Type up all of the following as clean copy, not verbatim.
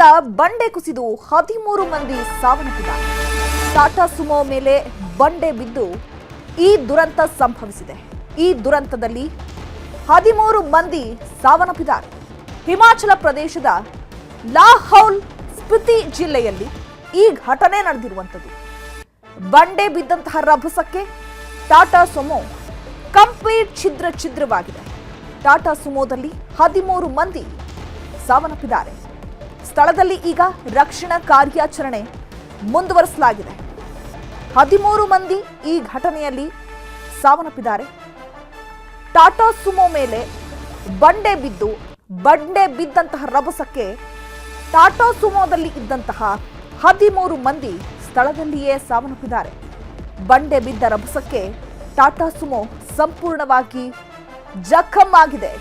ಶಿವಮೊಗ್ಗದ ಬಂಡೆ ಕುಸಿದು 13 ಮಂದಿ ಸಾವನ್ನಪ್ಪಿದ್ದಾರೆ. ಟಾಟಾ ಸುಮೋ ಮೇಲೆ ಬಂಡೆ ಬಿದ್ದು ಈ ದುರಂತ ಸಂಭವಿಸಿದೆ. ಈ ದುರಂತದಲ್ಲಿ 13 ಮಂದಿ ಸಾವನ್ನಪ್ಪಿದ್ದಾರೆ. ಹಿಮಾಚಲ ಪ್ರದೇಶದ ಲಾಹೌಲ್ ಸ್ಪಿತಿ ಜಿಲ್ಲೆಯಲ್ಲಿ ಈ ಘಟನೆ ನಡೆದಿರುವಂಥದ್ದು. ಬಂಡೆ ಬಿದ್ದಂತಹ ರಭಸಕ್ಕೆ ಟಾಟಾ ಸುಮೋ ಕಂಪ್ಲೀಟ್ ಛಿದ್ರವಾಗಿದೆ. ಟಾಟಾ ಸುಮೋದಲ್ಲಿ 13 ಮಂದಿ ಸಾವನ್ನಪ್ಪಿದ್ದಾರೆ. ಸ್ಥಳದಲ್ಲಿ ಈಗ ರಕ್ಷಣಾ ಕಾರ್ಯಾಚರಣೆ ಮುಂದುವರಿಸಲಾಗಿದೆ. 13 ಮಂದಿ ಈ ಘಟನೆಯಲ್ಲಿ ಸಾವನ್ನಪ್ಪಿದ್ದಾರೆ. ಟಾಟಾ ಸುಮೋ ಮೇಲೆ ಬಂಡೆ ಬಿದ್ದಂತಹ ರಭಸಕ್ಕೆ ಟಾಟಾ ಸುಮೋದಲ್ಲಿ ಇದ್ದಂತಹ 13 ಮಂದಿ ಸ್ಥಳದಲ್ಲಿಯೇ ಸಾವನ್ನಪ್ಪಿದ್ದಾರೆ. ಬಂಡೆ ಬಿದ್ದ ರಭಸಕ್ಕೆ ಟಾಟಾ ಸುಮೋ ಸಂಪೂರ್ಣವಾಗಿ ಜಖಮ್ ಆಗಿದೆ,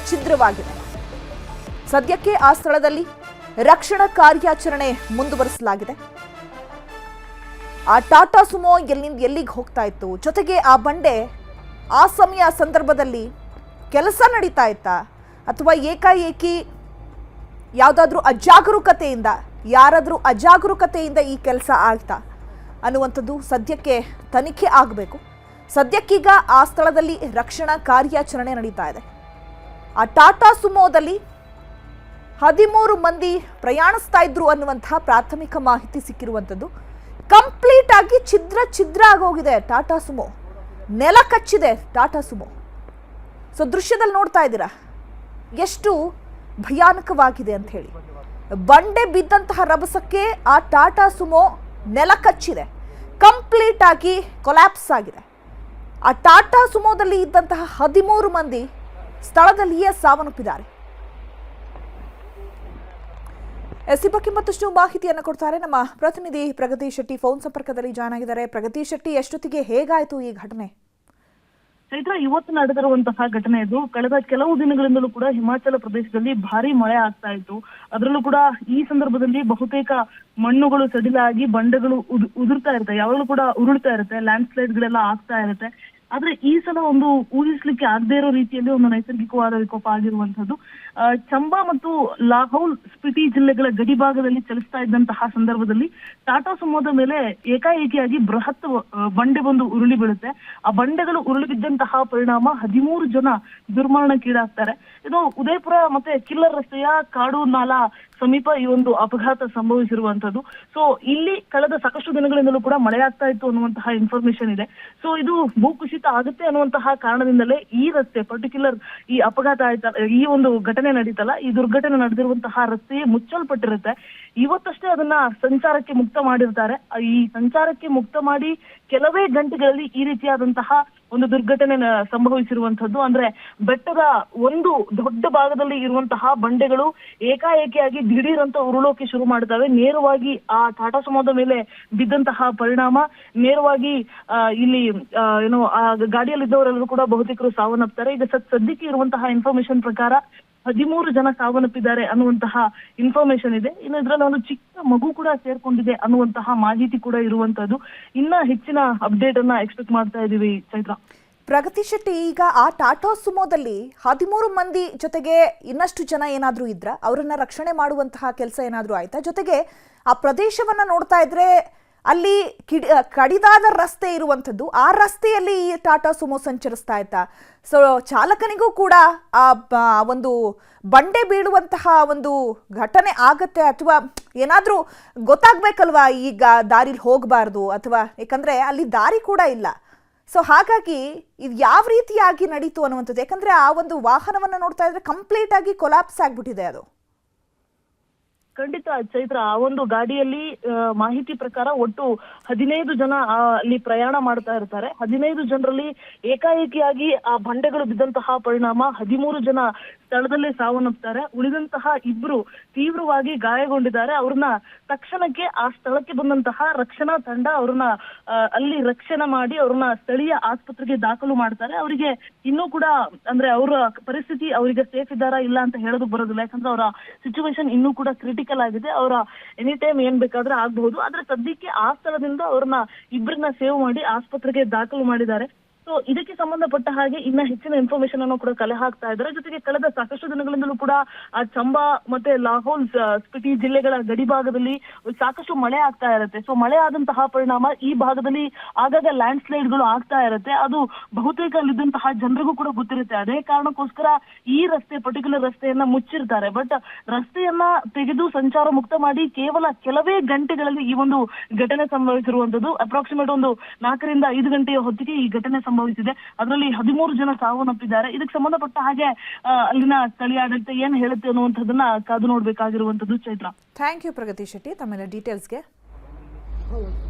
ಛಿದ್ರವಾಗಿದೆ. ಸದ್ಯಕ್ಕೆ ಆ ಸ್ಥಳದಲ್ಲಿ ರಕ್ಷಣಾ ಕಾರ್ಯಾಚರಣೆ ಮುಂದುವರಿಸಲಾಗಿದೆ. ಆ ಟಾಟಾ ಸುಮೋ ಎಲ್ಲಿಂದ ಎಲ್ಲಿಗೆ ಹೋಗ್ತಾ ಇತ್ತು, ಜೊತೆಗೆ ಆ ಬಂಡೆ ಆ ಸಂದರ್ಭದಲ್ಲಿ ಕೆಲಸ ನಡೀತಾ ಇತ್ತಾ ಅಥವಾ ಏಕಾಏಕಿ ಯಾವುದಾದ್ರೂ ಅಜಾಗರೂಕತೆಯಿಂದ ಈ ಕೆಲಸ ಆಗ್ತಾ ಅನ್ನುವಂಥದ್ದು ಸದ್ಯಕ್ಕೆ ತನಿಖೆ ಆಗಬೇಕು. ಸದ್ಯಕ್ಕೀಗ ಆ ಸ್ಥಳದಲ್ಲಿ ರಕ್ಷಣಾ ಕಾರ್ಯಾಚರಣೆ ನಡೀತಾ ಇದೆ. ಆ ಟಾಟಾ ಸುಮೋದಲ್ಲಿ 13 ಮಂದಿ ಪ್ರಯಾಣಿಸ್ತಾ ಇದ್ರು ಅನ್ನುವಂತಹ ಪ್ರಾಥಮಿಕ ಮಾಹಿತಿ ಸಿಕ್ಕಿರುವಂಥದ್ದು. ಕಂಪ್ಲೀಟ್ ಆಗಿ ಛಿದ್ರ ಆಗೋಗಿದೆ ಟಾಟಾ ಸುಮೋ, ನೆಲ ಕಚ್ಚಿದೆ ಟಾಟಾ ಸುಮೋ. ಸೊ ದೃಶ್ಯದಲ್ಲಿ ನೋಡ್ತಾ ಇದ್ದೀರಾ ಎಷ್ಟು ಭಯಾನಕವಾಗಿದೆ ಅಂತ ಹೇಳಿ. ಬಂಡೆ ಬಿದ್ದಂತಹ ರಭಸಕ್ಕೆ ಆ ಟಾಟಾ ಸುಮೋ ನೆಲ ಕಚ್ಚಿದೆ, ಕಂಪ್ಲೀಟ್ ಆಗಿ ಕೊಲ್ಯಾಪ್ಸ್ ಆಗಿದೆ. ಆ ಟಾಟಾ ಸುಮೋದಲ್ಲಿ ಇದ್ದಂತಹ 13 ಮಂದಿ ಸ್ಥಳದಲ್ಲಿಯೇ ಸಾವನ್ನಪ್ಪಿದ್ದಾರೆ. ಈ ಬಗ್ಗೆ ಮತ್ತಷ್ಟು ಮಾಹಿತಿಯನ್ನು ಕೊಡ್ತಾರೆ ನಮ್ಮ ಪ್ರತಿನಿಧಿ ಪ್ರಗತಿ ಶೆಟ್ಟಿ. ಫೋನ್ ಸಂಪರ್ಕದಲ್ಲಿ ಜಾಯ್ನ್ ಆಗಿದ್ದಾರೆ. ಪ್ರಗತಿ ಶೆಟ್ಟಿ, ಎಷ್ಟೊತ್ತಿಗೆ ಹೇಗಾಯಿತು ಈ ಘಟನೆ? ಚೈತ್ರ, ಇವತ್ತು ನಡೆದಿರುವಂತಹ ಘಟನೆ ಇದು. ಕಳೆದ ಕೆಲವು ದಿನಗಳಿಂದಲೂ ಕೂಡ ಹಿಮಾಚಲ ಪ್ರದೇಶದಲ್ಲಿ ಭಾರಿ ಮಳೆ ಆಗ್ತಾ ಇತ್ತು. ಅದರಲ್ಲೂ ಕೂಡ ಈ ಸಂದರ್ಭದಲ್ಲಿ ಬಹುತೇಕ ಮಣ್ಣುಗಳು ಸಡಿಲಾಗಿ ಬಂಡೆಗಳು ಉದುರ್ತಾ ಇರುತ್ತೆ, ಯಾವಾಗಲೂ ಕೂಡ ಉರುಳ್ತಾ ಇರುತ್ತೆ, ಲ್ಯಾಂಡ್ ಸ್ಲೈಡ್ ಗಳೆಲ್ಲ ಆಗ್ತಾ ಇರುತ್ತೆ. ಆದ್ರೆ ಈ ಸಲ ಒಂದು ಊಹಿಸ್ಲಿಕ್ಕೆ ಆಗದೆ ಇರೋ ರೀತಿಯಲ್ಲಿ ಒಂದು ನೈಸರ್ಗಿಕವಾದ ವಿಕೋಪ ಆಗಿರುವಂತದ್ದು. ಚಂಬಾ ಮತ್ತು ಲಾಹೌಲ್ ಸ್ಪಿಟಿ ಜಿಲ್ಲೆಗಳ ಗಡಿ ಭಾಗದಲ್ಲಿ ಚಲಿಸ್ತಾ ಇದ್ದಂತಹ ಸಂದರ್ಭದಲ್ಲಿ ಟಾಟಾ ಸುಮೋದ ಮೇಲೆ ಏಕಾಏಕಿಯಾಗಿ ಬೃಹತ್ ಬಂಡೆ ಬಂದು ಉರುಳಿ ಬೀಳುತ್ತೆ. ಆ ಬಂಡೆಗಳು ಉರುಳಿ ಬಿದ್ದಂತಹ ಪರಿಣಾಮ 13 ಜನ ದುರ್ಮರಣಕ್ಕೀಡಾಗ್ತಾರೆ. ಇದು ಉದಯಪುರ ಮತ್ತೆ ಕಿಲ್ಲರ್ ರಸ್ತೆಯ ಕಾಡು ನಾಲಾ ಸಮೀಪ ಈ ಒಂದು ಅಪಘಾತ ಸಂಭವಿಸಿರುವಂತದ್ದು. ಸೊ ಇಲ್ಲಿ ಕಳೆದ ಸಾಕಷ್ಟು ದಿನಗಳಿಂದಲೂ ಕೂಡ ಮಳೆ ಆಗ್ತಾ ಇತ್ತು ಅನ್ನುವಂತಹ ಇನ್ಫಾರ್ಮೇಶನ್ ಇದೆ. ಸೊ ಇದು ಭೂಕುಸಿತ ಆಗುತ್ತೆ ಅನ್ನುವಂತಹ ಕಾರಣದಿಂದಲೇ ಈ ರಸ್ತೆ ಪರ್ಟಿಕ್ಯುಲರ್ ಈ ಅಪಘಾತ ಆಯ್ತಲ್ಲ, ಈ ಒಂದು ಘಟನೆ ನಡೀತಲ್ಲ, ಈ ದುರ್ಘಟನೆ ನಡೆದಿರುವಂತಹ ರಸ್ತೆಯೇ ಮುಚ್ಚಲ್ಪಟ್ಟಿರುತ್ತೆ. ಇವತ್ತಷ್ಟೇ ಅದನ್ನ ಸಂಚಾರಕ್ಕೆ ಮುಕ್ತ ಮಾಡಿರ್ತಾರೆ. ಈ ಸಂಚಾರಕ್ಕೆ ಮುಕ್ತ ಮಾಡಿ ಕೆಲವೇ ಗಂಟೆಗಳಲ್ಲಿ ಈ ರೀತಿಯಾದಂತಹ ಒಂದು ದುರ್ಘಟನೆ ಸಂಭವಿಸಿರುವಂತದ್ದು. ಅಂದ್ರೆ ಬೆಟ್ಟದ ಒಂದು ದೊಡ್ಡ ಭಾಗದಲ್ಲಿ ಇರುವಂತಹ ಬಂಡೆಗಳು ಏಕಾಏಕಿಯಾಗಿ ದಿಢೀರ್ ಅಂತ ಉರುಳೋಕೆ ಶುರು ಮಾಡ್ತವೆ. ನೇರವಾಗಿ ಆ ಟಾಟಾ ಸುಮೋದ ಮೇಲೆ ಬಿದ್ದಂತಹ ಪರಿಣಾಮ ನೇರವಾಗಿ ಇಲ್ಲಿ ಆ ಗಾಡಿಯಲ್ಲಿದ್ದವರೆಲ್ಲರೂ ಕೂಡ ಬಹುತೇಕರು ಸಾವನ್ನಪ್ತಾರೆ. ಈಗ ಸದ್ಯಕ್ಕೆ ಇರುವಂತಹ ಇನ್ಫಾರ್ಮೇಶನ್ ಪ್ರಕಾರ 13 ಜನ ಸಾವನ್ನಪ್ಪಿದ್ದಾರೆ ಅನ್ನುವಂತಹ ಇನ್ಫಾರ್ಮೇಶನ್ ಇದೆ. ಇನ್ನು ಇದ್ರಲ್ಲಿ ಒಂದು ಚಿಕ್ಕ ಮಗು ಕೂಡ ಸೇರ್ಕೊಂಡಿದೆ ಅನ್ನುವಂತಹ ಮಾಹಿತಿ ಕೂಡ ಇರುವಂತದ್ದು. ಇನ್ನ ಹೆಚ್ಚಿನ ಅಪ್ಡೇಟ್ ಅನ್ನ ಎಕ್ಸ್ಪೆಕ್ಟ್ ಮಾಡ್ತಾ ಇದೀವಿ ಚೈತ್ರ. ಪ್ರಗತಿ ಶೆಟ್ಟಿ, ಈಗ ಆ ಟಾಟಾ ಸುಮೋದಲ್ಲಿ 13 ಮಂದಿ ಜೊತೆಗೆ ಇನ್ನಷ್ಟು ಜನ ಏನಾದ್ರೂ ಇದ್ರ, ಅವರನ್ನ ರಕ್ಷಣೆ ಮಾಡುವಂತಹ ಕೆಲಸ ಏನಾದ್ರೂ ಆಯ್ತಾ? ಜೊತೆಗೆ ಆ ಪ್ರದೇಶವನ್ನ ನೋಡ್ತಾ ಇದ್ರೆ ಅಲ್ಲಿ ಕಡಿದಾದ ರಸ್ತೆ ಇರುವಂಥದ್ದು, ಆ ರಸ್ತೆಯಲ್ಲಿ ಈ ಟಾಟಾ ಸುಮೋ ಸಂಚರಿಸ್ತಾ ಇತ್ತಾ? ಸೊ ಚಾಲಕನಿಗೂ ಕೂಡ ಆ ಒಂದು ಬಂಡೆ ಬೀಳುವಂತಹ ಒಂದು ಘಟನೆ ಆಗತ್ತೆ ಅಥವಾ ಏನಾದರೂ ಗೊತ್ತಾಗ್ಬೇಕಲ್ವಾ, ಈಗ ದಾರಿಲಿ ಹೋಗಬಾರ್ದು ಅಥವಾ, ಯಾಕಂದ್ರೆ ಅಲ್ಲಿ ದಾರಿ ಕೂಡ ಇಲ್ಲ. ಸೊ ಹಾಗಾಗಿ ಇದು ಯಾವ ರೀತಿಯಾಗಿ ನಡೀತು ಅನ್ನುವಂಥದ್ದು, ಯಾಕಂದ್ರೆ ಆ ಒಂದು ವಾಹನವನ್ನು ನೋಡ್ತಾ ಇದ್ರೆ ಕಂಪ್ಲೀಟ್ ಆಗಿ ಕೊಲಾಪ್ಸ್ ಆಗ್ಬಿಟ್ಟಿದೆ ಅದು. ಖಂಡಿತ ಚೈತ್ರ, ಆ ಒಂದು ಗಾಡಿಯಲ್ಲಿ ಮಾಹಿತಿ ಪ್ರಕಾರ ಒಟ್ಟು 15 ಜನ ಅಲ್ಲಿ ಪ್ರಯಾಣ ಮಾಡ್ತಾ ಇರ್ತಾರೆ. 15 ಜನರಲ್ಲಿ ಏಕಾಏಕಿಯಾಗಿ ಆ ಬಂಡೆಗಳು ಬಿದ್ದಂತಹ ಪರಿಣಾಮ 13 ಜನ ಸ್ಥಳದಲ್ಲೇ ಸಾವನ್ನಪ್ತಾರೆ. ಉಳಿದಂತಹ 2 ತೀವ್ರವಾಗಿ ಗಾಯಗೊಂಡಿದ್ದಾರೆ. ಅವ್ರನ್ನ ತಕ್ಷಣಕ್ಕೆ ಆ ಸ್ಥಳಕ್ಕೆ ಬಂದಂತಹ ರಕ್ಷಣಾ ತಂಡ ಅವ್ರನ್ನ ಅಲ್ಲಿ ರಕ್ಷಣೆ ಮಾಡಿ ಅವ್ರನ್ನ ಸ್ಥಳೀಯ ಆಸ್ಪತ್ರೆಗೆ ದಾಖಲು ಮಾಡ್ತಾರೆ. ಅವರಿಗೆ ಇನ್ನೂ ಕೂಡ ಅಂದ್ರೆ ಅವರ ಪರಿಸ್ಥಿತಿ ಅವರಿಗೆ ಸೇಫ್ ಇದ್ದಾರಾ ಇಲ್ಲ ಅಂತ ಹೇಳೋದು ಬರೋದಿಲ್ಲ, ಯಾಕಂದ್ರೆ ಅವರ ಸಿಚುವೇಶನ್ ಇನ್ನೂ ಕೂಡ ಕ್ರಿಟಿಕಲ್ ಆಗಿದೆ. ಅವರ ಎನಿ ಟೈಮ್ ಏನ್ ಬೇಕಾದ್ರೆ ಆಗಬಹುದು. ಆದ್ರೆ ಸದ್ಯಕ್ಕೆ ಆ ಸ್ಥಳದಿಂದ ಅವ್ರನ್ನ 2 ಸೇವ್ ಮಾಡಿ ಆಸ್ಪತ್ರೆಗೆ ದಾಖಲು ಮಾಡಿದ್ದಾರೆ. ಸೊ ಇದಕ್ಕೆ ಸಂಬಂಧಪಟ್ಟ ಹಾಗೆ ಇನ್ನ ಹೆಚ್ಚಿನ ಇನ್ಫಾರ್ಮೇಶನ್ ಅನ್ನು ಕೂಡ ಕಲೆ ಹಾಕ್ತಾ ಇದ್ದಾರೆ. ಜೊತೆಗೆ ಕಳೆದ ಸಾಕಷ್ಟು ದಿನಗಳಿಂದಲೂ ಕೂಡ ಆ ಚಂಬಾ ಮತ್ತೆ ಲಾಹೌಲ್ ಸ್ಪಿಟಿ ಜಿಲ್ಲೆಗಳ ಗಡಿ ಭಾಗದಲ್ಲಿ ಸಾಕಷ್ಟು ಮಳೆ ಆಗ್ತಾ ಇರುತ್ತೆ. ಸೊ ಮಳೆ ಆದಂತಹ ಪರಿಣಾಮ ಈ ಭಾಗದಲ್ಲಿ ಆಗಾಗ ಲ್ಯಾಂಡ್ ಸ್ಲೈಡ್ ಗಳು ಆಗ್ತಾ ಇರುತ್ತೆ. ಅದು ಬಹುತೇಕ ಅಲ್ಲಿದ್ದಂತಹ ಜನರಿಗೂ ಕೂಡ ಗೊತ್ತಿರುತ್ತೆ. ಅದೇ ಕಾರಣಕ್ಕೋಸ್ಕರ ಈ ಪರ್ಟಿಕ್ಯುಲರ್ ರಸ್ತೆಯನ್ನ ಮುಚ್ಚಿರ್ತಾರೆ. ಬಟ್ ರಸ್ತೆಯನ್ನ ತೆಗೆದು ಸಂಚಾರ ಮುಕ್ತ ಮಾಡಿ ಕೇವಲ ಕೆಲವೇ ಗಂಟೆಗಳಲ್ಲಿ ಈ ಒಂದು ಘಟನೆ ಸಂಭವಿಸಿರುವಂತದ್ದು. ಅಪ್ರಾಕ್ಸಿಮೇಟ್ ಒಂದು 4 ರಿಂದ 5 ಗಂಟೆಯ ಹೊತ್ತಿಗೆ ಈ ಘಟನೆ ಸಂಭವಿಸಿದೆ. ಅದರಲ್ಲಿ 13 ಜನ ಸಾವನ್ನಪ್ಪಿದ್ದಾರೆ. ಇದಕ್ಕೆ ಸಂಬಂಧಪಟ್ಟ ಹಾಗೆ ಅಲ್ಲಿನ ಸ್ಥಳೀಯ ಆಡಳಿತ ಏನ್ ಹೇಳುತ್ತೆ ಅನ್ನುವಂಥದ್ದನ್ನ ಕಾದು ನೋಡ್ಬೇಕಾಗಿರುವಂತದ್ದು. ಚೈತ್ರ, ಥ್ಯಾಂಕ್ ಯು ಪ್ರಗತಿ ಶೆಟ್ಟಿ ತಮ್ಮೆಲ್ಲ ಡೀಟೇಲ್ಸ್ಗೆ.